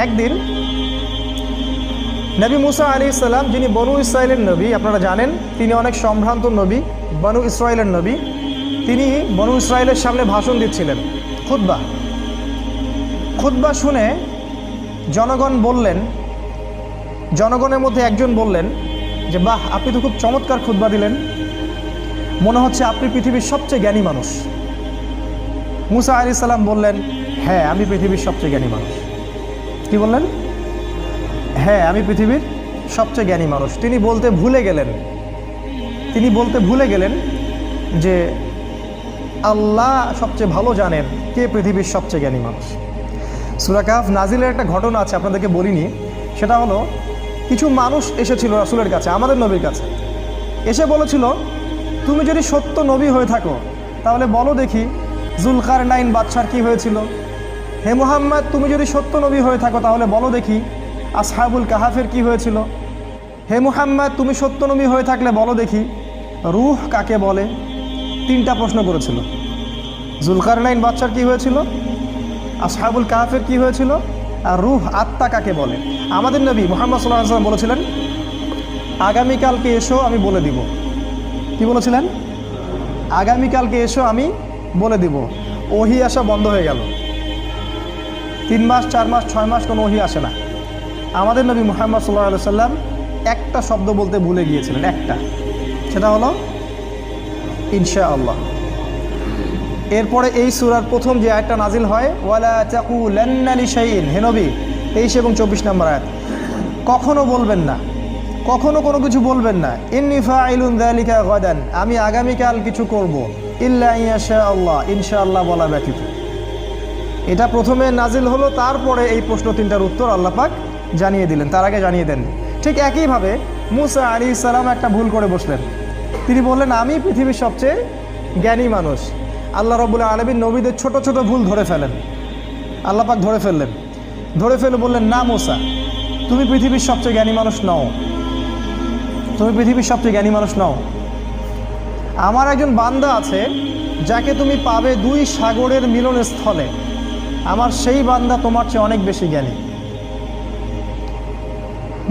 একদিন নবী মুসা আলাইহিস সালাম, যিনি বনু ইসরাইলের নবী, আপনারা জানেন তিনি অনেক সম্ভ্রান্ত নবী, বনু ইসরাইলের নবী। তিনি বনু ইসরাইলের সামনে ভাষণ দিচ্ছিলেন, খুতবা শুনে জনগণের মধ্যে একজন বললেন যে বাহ, আপনি তো খুব চমৎকার খুতবা দিলেন, মনে হচ্ছে আপনি পৃথিবীর সবচেয়ে জ্ঞানী মানুষ। মুসা আলাইহিস সালাম বললেন, হ্যাঁ আমি পৃথিবীর সবচেয়ে জ্ঞানী মানুষ। কি বললেন? হ্যাঁ আমি পৃথিবীর সবচেয়ে জ্ঞানী মানুষ। তিনি বলতে ভুলে গেলেন যে আল্লাহ সবচেয়ে ভালো জানেন কে পৃথিবীর সবচেয়ে জ্ঞানী মানুষ। সূরা কাহফ নাজিলের একটা ঘটনা আছে, আপনাদেরকে বলিনি। সেটা হলো, কিছু মানুষ এসেছিল রাসূলের কাছে, আমাদের নবীর কাছে, এসে বলেছিল, তুমি যদি সত্য নবী হয়ে থাকো তাহলে বলো দেখি যুলকারনাইন বাদশার কি হয়েছিল। হে মুহাম্মদ, তুমি যদি সত্য নবী হয়ে থাকো তাহলে বলো দেখি আসহাবুল কাহাফের কি হয়েছিল। হে মুহাম্মদ, তুমি সত্য নবী হয়ে থাকলে বলো দেখি রূহ কাকে বলে। 3টা প্রশ্ন করেছিল। যুলকারনাইন বাদশার কি হয়েছিল, আসহাবুল কাহাফের কি হয়েছিল, আর রূহ আত্মা কাকে বলে। আমাদের নবী মুহাম্মদ সাল্লাল্লাহু আলাইহি ওয়াসাল্লাম বলেছিলেন, আগামীকালকে এসো আমি বলে দিব। কি বলেছিলেন? আগামীকালকে এসো আমি বলে দিব। ওহি আসা বন্ধ হয়ে গেল। 3 মাস 4 মাস 6 মাস কোনো ওহি আসে না। আমাদের নবী মুহাম্মদ সাল্লাল্লাহু আলাইহি ওয়াসাল্লাম একটা শব্দ বলতে ভুলে গিয়েছিলেন, একটা, সেটা হলো ইনশাআল্লাহ। এরপরে এই সূরার প্রথম যে আয়াতটা নাজিল হয়, ওয়ালা তাকুলান্না লিশাইইন, হে নবী 23 এবং 24 নম্বর আয়াত, কখনো বলবেন না, কখনো কোনো কিছু বলবেন না, ইন্নী ফাইলুন যালিকা গাদান, আমি আগামীকাল কিছু করব, ইল্লা ইনশাআল্লাহ, ইনশাআল্লাহ বলা ব্যতীত। এটা প্রথমে নাজিল হলো, তারপরে এই প্রশ্ন 3টার উত্তর আল্লাহ পাক জানিয়ে দিলেন, তার আগে জানিয়ে দেন। ঠিক একইভাবে মুসা আলাইহিস সালাম একটা ভুল করে বসলেন। তিনি বললেন, আমি পৃথিবীর সবচেয়ে জ্ঞানী মানুষ। আল্লাহ রাব্বুল আলামিন নবীদের ছোট ছোট ভুল ধরে ফেলেন, আল্লাহ পাক ধরে ফেলে বললেন, না মুসা, তুমি পৃথিবীর সবচেয়ে জ্ঞানী মানুষ নও, তুমি পৃথিবীর সবচেয়ে জ্ঞানী মানুষ নও। আমার একজন বান্দা আছে যাকে তুমি পাবে 2 সাগরের মিলনস্থলে, আমার সেই বান্দা তোমার চেয়ে অনেক বেশি জ্ঞানী।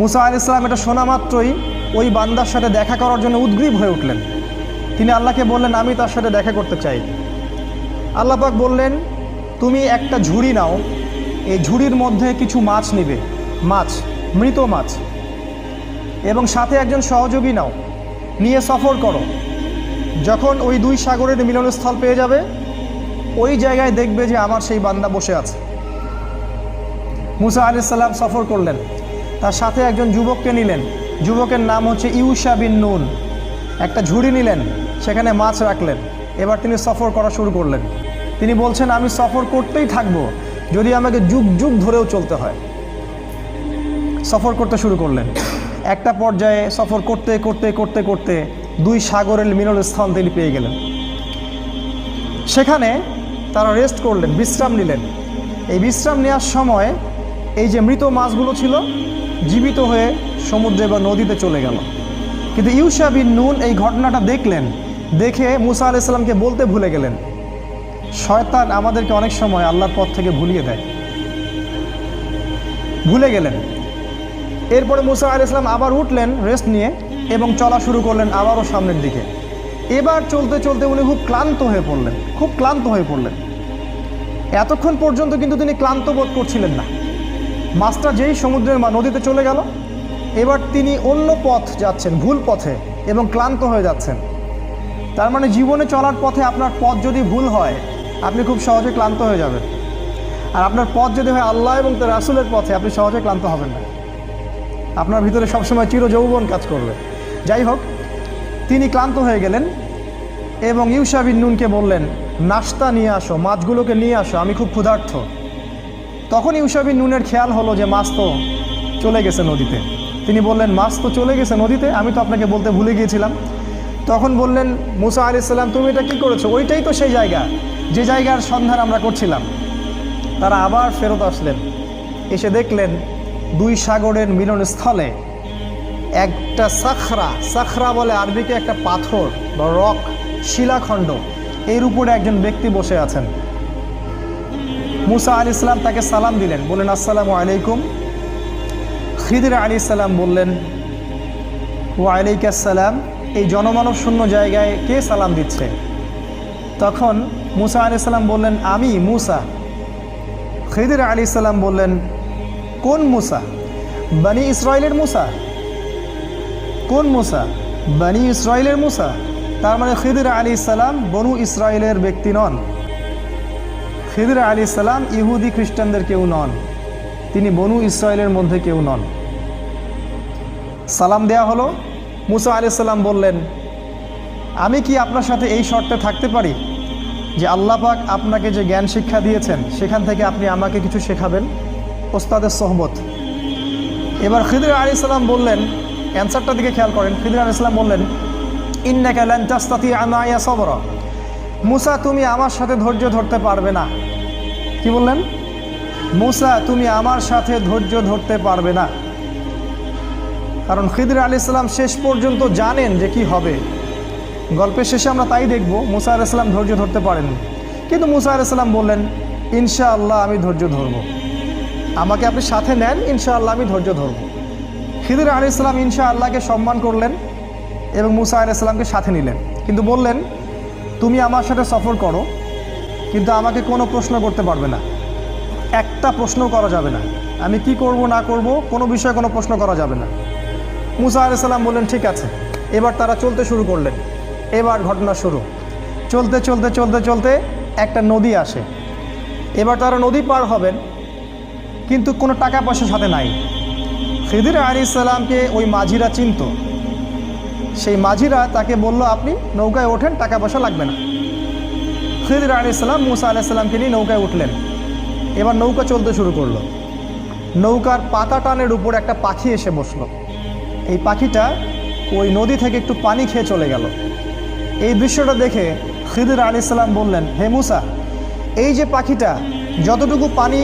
মুসা আলাইহিস সালাম এটা শোনা মাত্রই ওই বান্দার সাথে দেখা করার জন্য উদ্গ্রীব হয়ে উঠলেন। তিনি আল্লাহকে বললেন, আমি তার সাথে দেখা করতে চাই। আল্লাহ পাক বললেন, তুমি একটা ঝুড়ি নাও, এই ঝুড়ির মধ্যে কিছু মাছ নিবে, মৃত মাছ, এবং সাথে একজন সহযোগী নাও, নিয়ে সফর করো। যখন ওই 2 সাগরের মিলনস্থল পেয়ে যাবে, ওই জায়গায় দেখবে যে আমার সেই বান্দা বসে আছে। মুসা আলাইহিস সালাম সফর করলেন, তার সাথে একজন যুবককে নিলেন, যুবকের নাম হচ্ছে ইউশা বিন নুন। একটা ঝুড়ি নিলেন, সেখানে মাছ রাখলেন। এবার তিনি সফর করা শুরু করলেন। তিনি বলছেন, আমি সফর করতেই থাকবো, যদি আমাকে যুগ যুগ ধরেও চলতে হয়। সফর করতে শুরু করলেন। একটা পর্যায়ে সফর করতে করতে করতে করতে 2 সাগরের মিলনস্থল তিনি পেয়ে গেলেন। সেখানে তারা রেস্ট করলেন, বিশ্রাম নিলেন। এই বিশ্রাম নেওয়ার সময় এই যে মৃত মাছগুলো ছিল জীবিত হয়ে সমুদ্রে বা নদীতে চলে গেল। কিন্তু ইউশা বিন নুন এই ঘটনাটা দেখলেন, দেখে মুসা আলাইহিস সালামকে বলতে ভুলে গেলেন। শয়তান আমাদেরকে অনেক সময় আল্লাহর পথ থেকে ভুলিয়ে দেয়, ভুলে গেলেন। এরপরে মুসা আলাইহিস সালাম আবার উঠলেন রেস্ট নিয়ে এবং চলা শুরু করলেন আবারও সামনের দিকে। এবার চলতে চলতে উনি খুব ক্লান্ত হয়ে পড়লেন। এতক্ষণ পর্যন্ত কিন্তু তিনি ক্লান্ত বোধ করছিলেন না। মাছটা যেই সমুদ্রের নদীতে চলে গেল, এবার তিনি অন্য পথ যাচ্ছেন, ভুল পথে, এবং ক্লান্ত হয়ে যাচ্ছেন। তার মানে জীবনে চলার পথে আপনার পথ যদি ভুল হয়, আপনি খুব সহজে ক্লান্ত হয়ে যাবেন। আর আপনার পথ যদি হয় আল্লাহ এবং তার রাসূলের পথে, আপনি সহজে ক্লান্ত হবেন না। আপনার ভিতরে সবসময় চিরযৌবন কাজ করবে। যাই হোক, তিনি ক্লান্ত হয়ে গেলেন এবং ইউশা বিন নুনকে বললেন, নাস্তা নিয়ে আসো, মাছগুলোকে নিয়ে আসো, আমি খুব ক্ষুধার্ত। তখন ইউশা বিন নুনের খেয়াল হলো যে মাছ তো চলে গেছে নদীতে। তিনি বললেন, মাছ তো চলে গেছে নদীতে, আমি তো আপনাকে বলতে ভুলে গিয়েছিলাম। তখন বললেন মুসা আলাইহিস সালাম, তুমি এটা কি করেছো? ওইটাই তো সেই জায়গা, যে জায়গার সন্ধান আমরা করছিলাম। তারা আবার ফেরত আসলেন, এসে দেখলেন 2 সাগরের মিলনস্থলে একটা সাখরা বলে আরবিতে একটা পাথর বা রক, শিলাখণ্ড, এর উপরে একজন ব্যক্তি বসে আছেন। মুসা আলাইহিস সালাম তাকে সালাম দিলেন, বললেন আসসালামু আলাইকুম। খিদির আলাইহিস সালাম বললেন ওয়ালাইকুম আসসালাম। এই জনমানব শূন্য জায়গায় কে সালাম দিচ্ছে? তখন মুসা আলাইহিস সালাম বললেন আমি মুসা। খিদির আলাইহিস সালাম বললেন কোন মুসা? বনি ইসরাইলের মুসা। কোন মুসা? বনি ইসরাইলের মুসা। তার মানে খিদির আলাইহিস সালাম বনু ইসরাইলের ব্যক্তি নন। খিদির আলাইহিস সালাম ইহুদি খ্রিস্টানদের কেউ নন, তিনি বনু ইসরাইলের মধ্যে কেউ নন। সালাম দেয়া হলো। মুসা আলাইহিস সালাম বললেন আমি কি আপনার সাথে এই শর্তে থাকতে পারি যে আল্লাহ পাক আপনাকে যে জ্ঞান শিক্ষা দিয়েছেন সেখান থেকে আপনি আমাকে কিছু শেখাবেন? ওস্তাদের সোহবত। এবার খিদির আলাইহিস সালাম বললেন, অ্যান্সারটার দিকে খেয়াল করেন, খিদির আলাইহিস সালাম বললেন ইন্নাকা লান তাস্তাতিআ মাইয়া সাবরা। মুসা তুমি আমার সাথে ধৈর্য ধরতে পারবে না। কি বললেন? মুসা তুমি আমার সাথে ধৈর্য ধরতে পারবে না। কারণ খিদির আলাইহিস সালাম শেষ পর্যন্ত জানেন যে কি হবে। গল্পের শেষে আমরা তাই দেখব, মুসা আলাইহিস সালাম ধৈর্য ধরতে পারেননি, কিন্তু মুসা আলাইহিস সালাম বললেন ইনশাআল্লাহ আমি ধৈর্য ধরব, আমাকে আপনি সাথে নেন, ইনশাআল্লাহ আমি ধৈর্য ধরব। খিদির আলাইহিস সালাম ইনশাআল্লাহকে সম্মান করলেন এবং মুসা আলাইহিস সালামকে সাথে নিলেন, কিন্তু বললেন তুমি আমার সাথে সফর করো, কিন্তু আমাকে কোনো প্রশ্ন করতে পারবে না, একটা প্রশ্ন করা যাবে না, আমি কি করব না করব কোনো বিষয়ে কোনো প্রশ্ন করা যাবে না। মুসা আলাইহিস সালাম বললেন ঠিক আছে। এবার তারা চলতে শুরু করলেন। এবার ঘটনা শুরু। চলতে চলতে চলতে চলতে একটা নদী আসে। এবার তারা নদী পার হবেন, কিন্তু কোনো টাকা পয়সা সাথে নাই। খিদির আলাইহিস সালামকে ওই মাঝিরা চিনত। সেই মাঝিরা তাকে বলল আপনি নৌকায় ওঠেন, টাকা পয়সা লাগবে না। খিদির আলাইহিস সালাম মুসা আলাইহিস সালামকে নিয়ে নৌকায় উঠলেন। এবার নৌকা চলতে শুরু করলো। নৌকার পাতা টানের উপর একটা পাখি এসে বসলো। এই পাখিটা ওই নদী থেকে একটু পানি খেয়ে চলে গেল। এই দৃশ্যটা দেখে খিদির আলাইহিস সালাম বললেন হে মুসা, এই যে পাখিটা যতটুকু পানি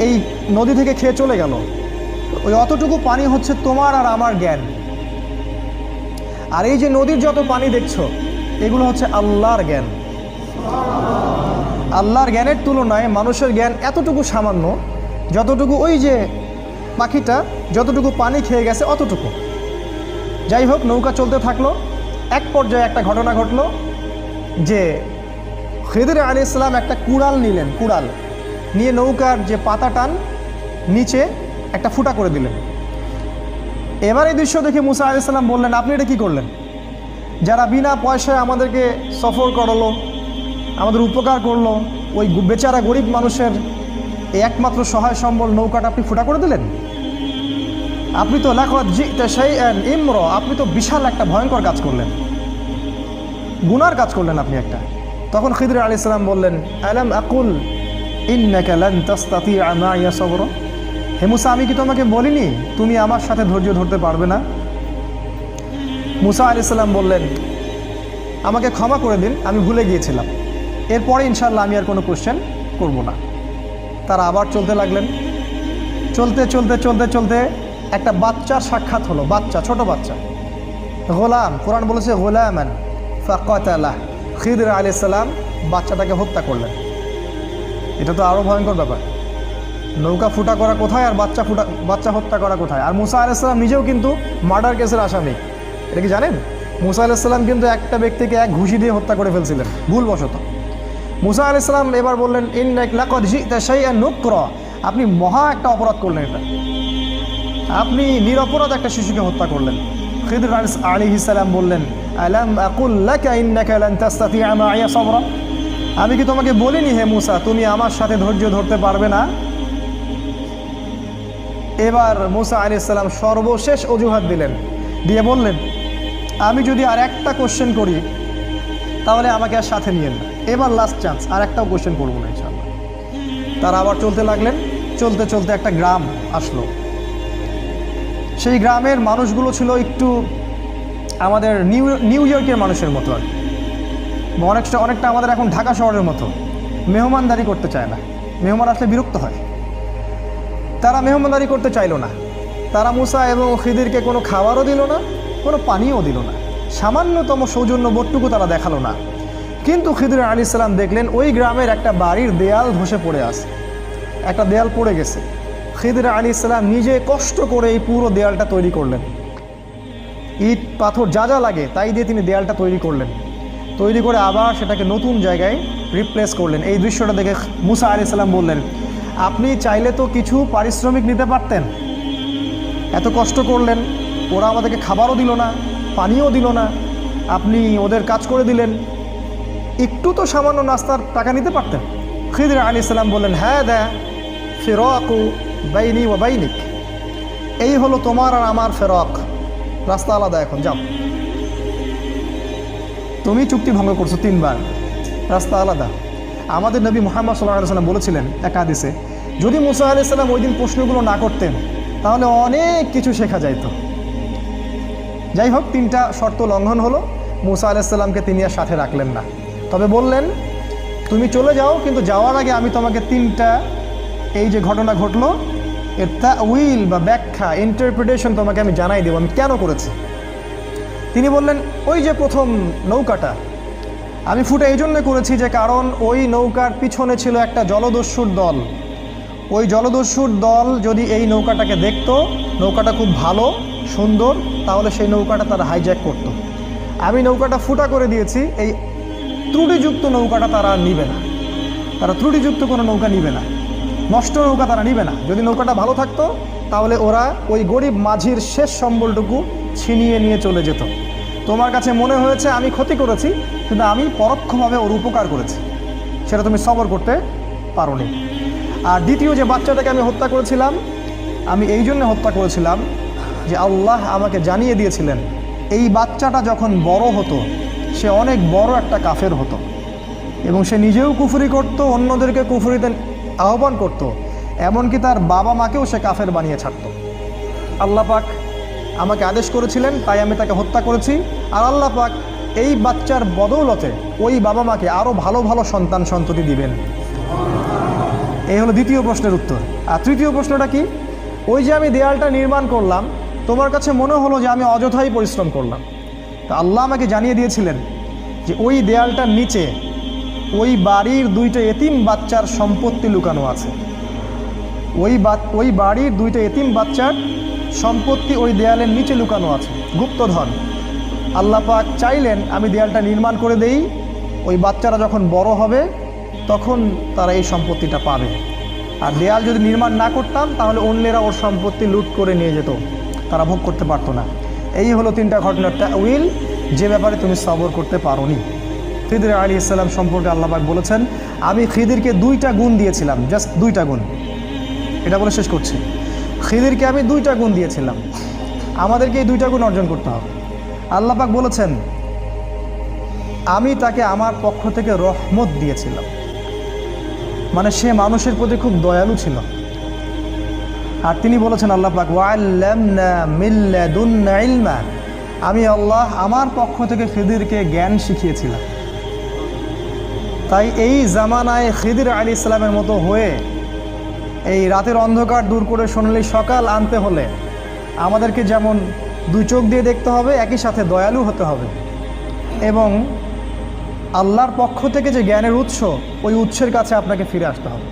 এই নদী থেকে খেয়ে চলে গেল, ওই অতটুকু পানি হচ্ছে তোমার আর আমার জ্ঞান। আর এই যে নদীর যত পানি দেখছো এগুলো হচ্ছে আল্লাহর জ্ঞান। আল্লাহর জ্ঞানের তুলনায় মানুষের জ্ঞান এতটুকু সামান্য, যতটুকু ওই যে পাখিটা যতটুকু পানি খেয়ে গেছে অতটুকু। যাই হোক, নৌকা চলতে থাকলো। এক পর্যায়ে একটা ঘটনা ঘটলো যে খিদির আলাইহিস সালাম একটা কুড়াল নিলেন। কুড়াল নিয়ে নৌকার যে পাতা টান নিচে একটা ফুটা করে দিলেন। এবার এই দৃশ্য দেখে মুসা আলাইহিস সালাম বললেন আপনি এটা কী করলেন? যারা বিনা পয়সায় আমাদেরকে সফর করালো, আমাদের উপকার করলো, ওই বেচারা গরিব মানুষের এই একমাত্র সহায় সম্বল নৌকাটা আপনি ফুটা করে দিলেন। আপনি তো লাকাদ জি'তা শাইআন ইমরা, আপনি তো বিশাল একটা ভয়ঙ্কর কাজ করলেন, গুনার কাজ করলেন আপনি একটা। তখন খিদির আলাইহিস সালাম বললেন আলাম আকুল ইন্নাকা লান তাস্তাতিআ মাইয়া সাবরা। হে মুসা, আমি কি তোমাকে বলিনি তুমি আমার সাথে ধৈর্য ধরতে পারবে না? মুসা আলাইহিস সালাম বললেন আমাকে ক্ষমা করে দিন, আমি ভুলে গিয়েছিলাম, এরপরে ইনশাআল্লাহ আমি আর কোনো কোশ্চেন করব না। তারা আবার চলতে লাগলেন। চলতে চলতে চলতে চলতে একটা বাচ্চার সাক্ষাৎ হলো। বাচ্চা, ছোট বাচ্চা, গোলাম। কোরআন বলেছে গোলামান ফাকাতালাহ। খিদির আলাইহিস সালাম বাচ্চাটাকে হত্যা করলেন। এটা তো আরও ভয়ঙ্কর ব্যাপার। নৌকা ফুটা করা কোথায় আর বাচ্চা হত্যা করা কোথায়? আর মুসা আলাইহিস সালাম নিজেও কিন্তু মার্ডার কেসের আসামি। এটা কি জানেন? মুসা আলাইহিস সালাম কিন্তু একটা ব্যক্তিকে এক ঘুষি দিয়ে হত্যা করে ফেলছিলেন ভুলবশত। মুসা আলাইহিস সালাম এবার বললেন ইন্নাকা লাকাদ জি'তা শাইআন নুকরা, আপনি মহা একটা অপরাধ করলেন, এটা আপনি নিরপরাধ একটা শিশুকে হত্যা করলেন। খিদির আলাইহিস সালাম বললেন আলাম আকুল লাকা ইন্নাকা লান তাস্তাতিআ মাইয়া সাবরা, আমি কি তোমাকে বলিনি হে মুসা তুমি আমার সাথে ধৈর্য ধরতে পারবে না? এবার মুসা আলাইহিস সালাম সর্বশেষ অজুহাত দিলেন, দিয়ে বললেন আমি যদি আর একটা কোশ্চেন করি তাহলে আমাকে আর সাথে নিয়েন না, এবার লাস্ট চান্স, আর একটাও কোশ্চেন করবো না ইনশাআল্লাহ। তারা আবার চলতে লাগলেন। চলতে চলতে একটা গ্রাম আসলো। সেই গ্রামের মানুষগুলো ছিল একটু আমাদের নিউ ইয়র্কের মানুষের মতো আর কি, অনেকটা আমাদের এখন ঢাকা শহরের মতো। মেহমানদারি করতে চায় না, মেহমান আসলে বিরক্ত হয়। তারা মেহমানদারি করতে চাইল না। তারা মুসা এবং খিদিরকে কোনো খাবারও দিল না, কোনো পানিও দিল না, সামান্যতম সৌজন্য বোধটুকু তারা দেখালো না। কিন্তু খিদির আলাইহিস সালাম দেখলেন ওই গ্রামের একটা বাড়ির দেয়াল ধসে পড়ে আছে। একটা দেয়াল পড়ে গেছে। খিদির আলাইহিস সালাম নিজে কষ্ট করে এই পুরো দেয়ালটা তৈরি করলেন, ইট পাথর যা যা লাগে তাই দিয়ে তিনি দেয়ালটা তৈরি করলেন। তৈরি করে আবার সেটাকে নতুন জায়গায় রিপ্লেস করলেন। এই দৃশ্যটা দেখে মুসা আলাইহিস সালাম বললেন, আপনি চাইলে তো কিছু পারিশ্রমিক নিতে পারতেন, এত কষ্ট করলেন, ওরা আমাদেরকে খাবারও দিল না, পানিও দিল না, আপনি ওদের কাজ করে দিলেন, একটু তো সামান্য নাস্তার টাকা নিতে পারতেন। খিদির আলাইহিস সালাম বললেন, হ্যাঁ দা ফিরাকু বাইনি ওয়া বাইনিক, এই হলো তোমার আর আমার ফেরক, রাস্তা আলাদা, এখন যাও, তুমি চুক্তি ভঙ্গ করছো 3 বার, রাস্তা আলাদা। আমাদের নবী মুহাম্মদ সাল্লাল্লাহু আলাইহি ওয়াসাল্লাম বলেছিলেন এক হাদিসে, যদি মুসা আলাইহিস সালাম ওই দিন প্রশ্নগুলো না করতেন তাহলে অনেক কিছু শেখা যাইত। যাই হোক, 3টা শর্ত লঙ্ঘন হলো, মুসা আলাইহিস সালামকে তিনি আর সাথে রাখলেন না, তবে বললেন তুমি চলে যাও, কিন্তু যাওয়ার আগে আমি তোমাকে 3টা এই যে ঘটনা ঘটলো এর তাউইল বা ব্যাখ্যা, ইন্টারপ্রিটেশন তোমাকে আমি জানাই দেবো আমি কেন করেছি। তিনি বললেন, ওই যে প্রথম নৌকাটা আমি ফুটে এই জন্য করেছি যে কারণ ওই নৌকার পিছনে ছিল একটা জলদস্যুর দল। ওই জলদস্যুর দল যদি এই নৌকাটাকে দেখতো, নৌকাটা খুব ভালো সুন্দর, তাহলে সেই নৌকাটা তারা হাইজ্যাক করত। আমি নৌকাটা ফুটা করে দিয়েছি, এই ত্রুটিযুক্ত নৌকাটা তারা নিবে না, তারা ত্রুটিযুক্ত কোনো নৌকা নিবে না, নষ্ট নৌকা তারা নিবে না। যদি নৌকাটা ভালো থাকতো তাহলে ওরা ওই গরিব মাঝির শেষ সম্বলটুকু ছিনিয়ে নিয়ে চলে যেত। তোমার কাছে মনে হয়েছে আমি ক্ষতি করেছি, কিন্তু আমি পরোক্ষভাবে ওর উপকার করেছি, সেটা তুমি সবর করতে পারোনি। আর দ্বিতীয় যে বাচ্চাটাকে আমি হত্যা করেছিলাম, আমি এই জন্য হত্যা করেছিলাম যে আল্লাহ আমাকে জানিয়ে দিয়েছিলেন এই বাচ্চাটা যখন বড় হতো সে অনেক বড় একটা কাফের হতো, এবং সে নিজেও কুফরি করত, অন্যদেরকে কুফরিতে আহ্বান করত, এমনকি তার বাবা মাকেও সে কাফের বানিয়ে ছাড়ত। আল্লাহ পাক আমাকে আদেশ করেছিলেন, তাই আমি তাকে হত্যা করেছি। আর আল্লাহ পাক এই বাচ্চার বদৌলতে ওই বাবা মাকে আরও ভালো ভালো সন্তান সন্ততি দিবেন। এই হলো দ্বিতীয় প্রশ্নের উত্তর। আর তৃতীয় প্রশ্নটা কি, ওই যে আমি দেয়ালটা নির্মাণ করলাম, তোমার কাছে মনে হলো যে আমি অযথাই পরিশ্রম করলাম, তা আল্লাহ আমাকে জানিয়ে দিয়েছিলেন যে ওই দেয়ালটার নিচে ওই বাড়ির 2টা এতিম বাচ্চার সম্পত্তি লুকানো আছে। ওই বাড়ির 2টা এতিম বাচ্চার সম্পত্তি ওই দেয়ালের নিচে লুকানো আছে, গুপ্তধন। আল্লাহ পাক চাইলেন আমি দেয়ালটা নির্মাণ করে দেই, ওই বাচ্চারা যখন বড় হবে তখন তারা এই সম্পত্তিটা পাবে। আর দেয়াল যদি নির্মাণ না করতাম তাহলে অন্যেরা ওর সম্পত্তি লুট করে নিয়ে যেত, তারা ভোগ করতে পারতো না। এই হলো 3টা ঘটনার তাউইল, যে ব্যাপারে তুমি সবর করতে পারোনি। খিদির আলাইহিস সালাম সম্পর্কে আল্লাহ পাক বলেছেন, আমি খিদিরকে 2টা গুণ দিয়েছিলাম, জাস্ট 2টা গুণ, এটা বলে শেষ করছি। খিদিরকে আমি 2টা গুণ দিয়েছিলাম, আমাদেরকে এই 2টা গুণ অর্জন করতে হবে। আল্লাহ পাক বলেছেন, আমি তাকে আমার পক্ষ থেকে রহমত দিয়েছিলাম, মানে সে মানুষের প্রতি খুব দয়ালু ছিল। আর তিনি বলেছেন আল্লাহ পাক, ওয়াল্লামনা মিন লাদুন্না ইলমা, আমি আল্লাহ আমার পক্ষ থেকে খিদিরকে জ্ঞান শিখিয়েছিলাম। তাই এই জামানায় খিদির আলাইহিস সালামের মতো হয়ে এই রাতের অন্ধকার দূর করে সোনালি সকাল আনতে হলে আমাদেরকে যেমন 2 চোখ দিয়ে দেখতে হবে, একই সাথে দয়ালু হতে হবে, এবং আল্লাহর পক্ষ থেকে যে জ্ঞানের উৎস, ওই উৎসের কাছে আপনাকে ফিরে আসতে হবে।